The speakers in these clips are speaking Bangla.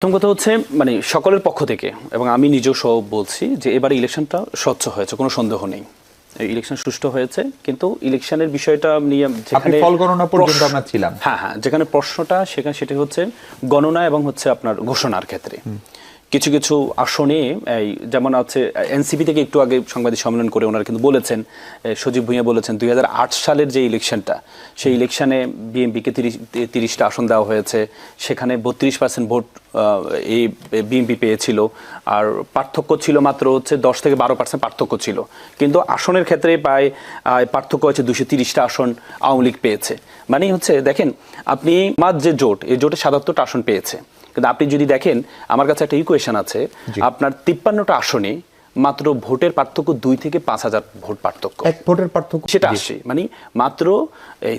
প্রথম কথা হচ্ছে মানে সকলের পক্ষ থেকে এবং আমি নিজেও সহ বলছি যে এবারে ইলেকশনটা স্বচ্ছ হয়েছে, কোনো সন্দেহ নেই। ইলেকশন সুষ্ঠু হয়েছে, কিন্তু ইলেকশনের বিষয়টা নিয়ে যেখানে ফল গণনা পর্যন্ত আমরা ছিলাম, হ্যাঁ, যেখানে প্রশ্নটা সেখানে সেটা হচ্ছে গণনা এবং হচ্ছে আপনার ঘোষণার ক্ষেত্রে কিছু কিছু আসনে যেমন আছে এনসিপি থেকে একটু আগে সাংবাদিক সম্মেলন করে ওনারা কিন্তু বলেছেন, সজীব ভুঁইয়া বলেছেন 2008 সালের যে ইলেকশনটা, সেই ইলেকশনে বিএনপিকে 30টা আসন দেওয়া হয়েছে, সেখানে 32% ভোট এই বিএনপি পেয়েছিল, আর পার্থক্য ছিল মাত্র হচ্ছে 10 থেকে 12% পার্থক্য ছিল, কিন্তু আসনের ক্ষেত্রে প্রায় পার্থক্য হচ্ছে 230টা আসন আওয়ামী লীগ পেয়েছে। মানে হচ্ছে দেখেন আপনি আমার যে জোট, এই জোটে 77টা আসন পেয়েছে, কিন্তু আপনি যদি দেখেন আমার কাছে একটা ইকুয়েশন আছে, আপনার 53টা আসনে মাত্র ভোটের পার্থক্য 2 থেকে 5,000 ভোট পার্থক্য, এক ভোটের পার্থক্য সেটা আসে। মানে মাত্র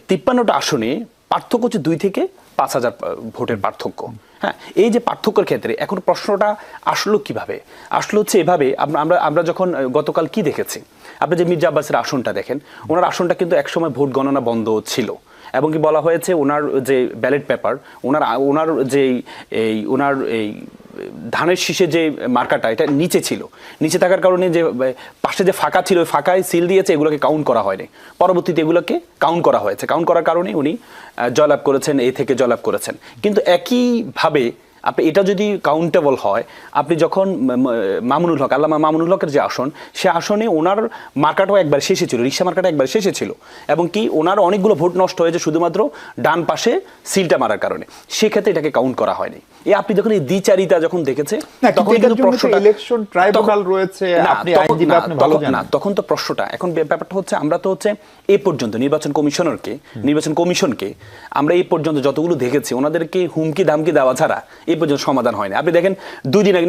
53টা আসনে পার্থক্য হচ্ছে 2 থেকে 5,000 ভোটের পার্থক্য। হ্যাঁ, এই যে পার্থক্যের ক্ষেত্রে এখন প্রশ্নটা আসলো কিভাবে? আসলো হচ্ছে এভাবে, আমরা যখন গতকাল কি দেখেছি, আপনি যে মির্জা আব্বাসের আসনটা দেখেন, ওনার আসনটা কিন্তু একসময় ভোট গণনা বন্ধ ছিল, এবং কি বলা হয়েছে ওনার যে ব্যালট পেপার, ওনার যে ওনার এই ধানের শীষে যে মার্কাটা এটা নিচে ছিল, নিচে থাকার কারণে যে পাশে যে ফাঁকা ছিল ওই ফাঁকায় সিল দিয়েছে, এগুলোকে কাউন্ট করা হয়নি, পরবর্তীতে এগুলোকে কাউন্ট করা হয়েছে, কাউন্ট করার কারণে উনি জয়লাভ করেছেন, এই থেকে জয়লাভ করেছেন। কিন্তু একইভাবে আপনি এটা যদি কাউন্টেবল হয়, আপনি যখন মামুনুল হক, আল্লামা মামুনুল হকের যে আসন, সে আসনে ওনার মার্কাটাও একবার শেষে ছিল, রিক্সা মার্কাটা একবার শেষে ছিল, এবং কি ওনার অনেকগুলো ভোট নষ্ট হয়েছে শুধুমাত্র ডান পাশে সিলটা মারার কারণে, সেক্ষেত্রে এটাকে কাউন্ট করা হয়নি। এই আপনি যখন এই দ্বিচারিতা যখন দেখেছে, তখন কিন্তু প্রশ্নটা ইলেকশন ট্রাইব্যুনাল রয়েছে, আপনি আইনজীবী, আপনি ভালো জানেন না, তখন তো প্রশ্নটা এখন ব্যাপারটা হচ্ছে আমরা তো হচ্ছে এই পর্যন্ত নির্বাচন কমিশনকে আমরা এই পর্যন্ত যতগুলো দেখেছি ওনাদেরকে হুমকি ধামকি দেওয়া ছাড়া এই পর্যন্ত সমাধান হয়নি। আপনি দেখেন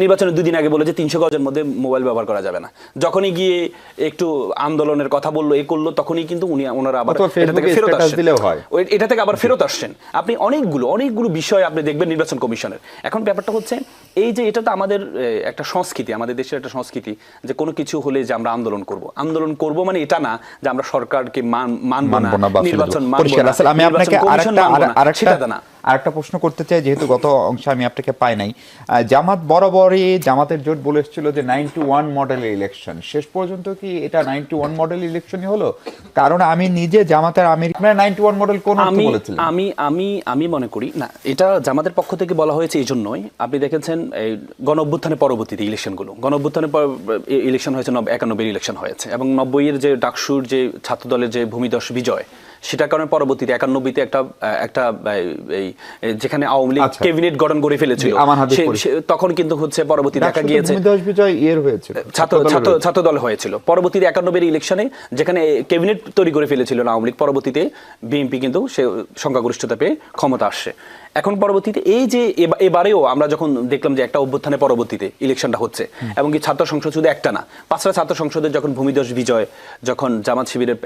নির্বাচনের 2 দিন আগে বলে যে 300 গজের মধ্যে মোবাইল ব্যবহার করা যাবে না, যখনই গিয়ে একটু আন্দোলনের কথা বললো, এই করলো, তখনই কিন্তু ওনারা আবার এটা থেকে আবার ফেরত আসছেন। আপনি অনেকগুলো বিষয় আপনি দেখবেন নির্বাচন কমিশনের। এখন ব্যাপারটা হচ্ছে এই যে এটা তো আমাদের একটা সংস্কৃতি, আমাদের দেশের একটা সংস্কৃতি যে কোনো কিছু হলে যে আমরা আন্দোলন করব, মানে এটা না যে আমরা সরকারকে মানব না, নির্বাচন মানব না, আমি আপনাকে আরেকটা প্রশ্ন করতে চাই, যেহেতু গত অংশে আমি আপনাকে পাই নাই। জামাত বরাবরই জামাতের জোট বলে এসেছিল যে 91 মডেলের ইলেকশন, শেষ পর্যন্ত কি এটা 91 মডেল ইলেকশনই হলো? কারণ আমি নিজে জামাতের আমির 91 মডেল কোন অর্থে বলেছিলেন? আমি মনে করি না, এটা জামাতের পক্ষ থেকে বলা হয়েছে এই জন্যই, আপনি দেখেছেন এই গণ অভ্যুত্থানের পরবর্তীতে ইলেকশনগুলো, গণ অভ্যুত্থানের ইলেকশন হয়েছে 91 ইলেকশন হয়েছে, এবং 90-এর যে ডাকসুর যে ছাত্র দলের যে ভূমিদস্যু বিজয়, সেটার কারণে পরবর্তীতে 91-তে একটা যেখানে আওয়ামী লীগ ক্যাবিনেট গঠন করে ফেলেছিল, তখন কিন্তু হচ্ছে পরবর্তী দেখা গিয়েছে ছাত্র দল হয়েছিল, পরবর্তীতে 91-এর ইলেকশনে যেখানে ক্যাবিনেট তৈরি করে ফেলেছিল আওয়ামী লীগ, পরবর্তীতে বিএনপি কিন্তু সে সংখ্যাগরিষ্ঠতা পেয়ে ক্ষমতা আসছে। এখন পরবর্তীতে এই যে এবারেও আমরা যখন দেখলাম যে একটা অভ্যুত্থানের পরবর্তীতে ইলেকশনটা হচ্ছে, এবং কি ছাত্র সংসদ শুধু একটা না, 5টা ছাত্র সংসদের যখন ভূমিদস্যু বিজয় যখন জামাত শিবিরের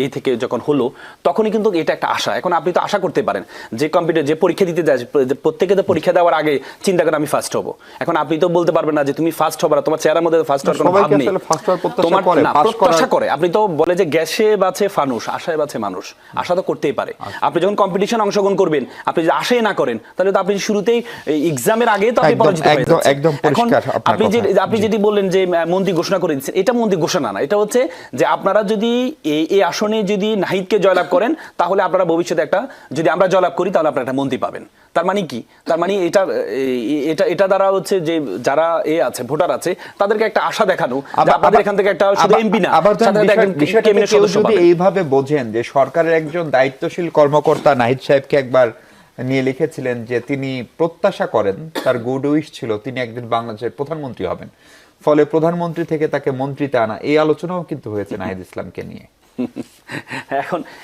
এই থেকে যখন হলো, তখনই কিন্তু এটা একটা আশা। এখন আপনি তো আশা করতে পারেন যে কম্পিউটার যে পরীক্ষা দিতে যায়, প্রত্যেকে তো পরীক্ষা দেওয়ার আগে চিন্তা করে আমি ফার্স্ট হব। এখন আপনি তো বলতে পারবেন না যে তুমি ফার্স্ট হবে না, তোমার চেহারার মধ্যে ফার্স্ট হওয়ার কোনো ভাব নেই, তোমার প্রত্যাশা করে। আপনি তো বলে যে গ্যাসে বাঁচে ফানুস, আশায় বাঁচে মানুষ, আশা তো করতেই পারে। আপনি যখন কম্পিটিশন অংশগ্রহণ করবেন, আপনি যদি আশাই না করেন, তাহলে তো আপনি শুরুতেই এক্সামের আগে তো আপনি পরাজিত হয়ে যাচ্ছেন। এখন আপনি যদি বললেন যে মন্ত্রী ঘোষণা করে দিচ্ছেন, এটা মন্ত্রী ঘোষণা না, এটা হচ্ছে যে আপনারা যদি এই আসনে যদি নাহিদকে জয়লাভ করেন, তাহলে আপনারা ভবিষ্যতে যদি আমরা জয়লাভ করি তাহলে আপনারা একটা মন্ত্রী পাবেন। তার মানে কি? তার মানে এটা দ্বারা হচ্ছে যে যারা আছে ভোটার আছে, তাদেরকে একটা আশা দেখানো আপনাদের এখান থেকে একটা শুধু এমপি না, যদি এইভাবে বোঝেন যে সরকারের একজন দায়িত্বশীল কর্মকর্তা নাহিদ সাহেবকে একবার নিয়ে লিখেছিলেন যে তিনি প্রত্যাশা করেন, তার গুড উইশ ছিল তিনি একদিন বাংলাদেশের প্রধানমন্ত্রী হবেন, ফলে প্রধানমন্ত্রী থেকে তাকে মন্ত্রীতে আনা, এই আলোচনাও কিন্তু হয়েছে নাহিদ ইসলামকে নিয়ে।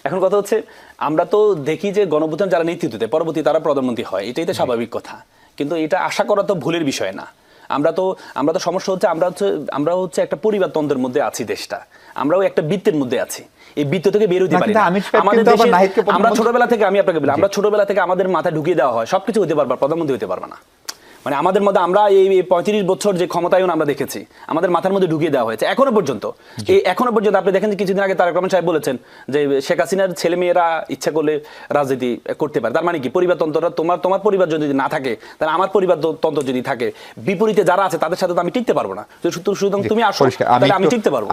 এখন কথা হচ্ছে আমরা তো দেখি যে গণঅভ্যুত্থান যারা নেতৃত্ব দেয় পরবর্তী তারা প্রধানমন্ত্রী হয়, এটাই তো স্বাভাবিক কথা, কিন্তু এটা আশা করা তো ভুলের বিষয় না। আমরা তো সমস্যা হচ্ছে আমরা হচ্ছে একটা পরিবারতন্ত্রের মধ্যে আছি, দেশটা আমরাও একটা বৃত্তের মধ্যে আছি, এই বৃত্ত থেকে বের হতে পারি না। আমাদের দেশে আমরা ছোটবেলা থেকে, আমি আপনাকে বলি, আমরা ছোটবেলা থেকে আমাদের মাথায় ঢুকিয়ে দেওয়া হয় সবকিছু হতে পারবা, প্রধানমন্ত্রী হতে পারবা না, মানে আমাদের মধ্যে আমরা এই 35 বছর যে ক্ষমতায়ন আমরা দেখেছি আমাদের মাথার মধ্যে ঢুকিয়ে দেওয়া হয়েছে এখনো পর্যন্ত। আপনি দেখেন যে কিছুদিন আগে তারেক রহমান সাহেব বলেছেন যে শেখ হাসিনার ছেলে মেয়েরা ইচ্ছা করলে রাজনীতি করতে পারে। তার মানে কি পরিবারতন্ত্রটা তোমার পরিবার যদি না থাকে তাহলে আমার পরিবারতন্ত্র যদি থাকে, বিপরীতে যারা আছে তাদের সাথে তো আমি টিকতে পারবো না। সুতরাং তুমি আসো, তাহলে আমি টিকতে পারবো।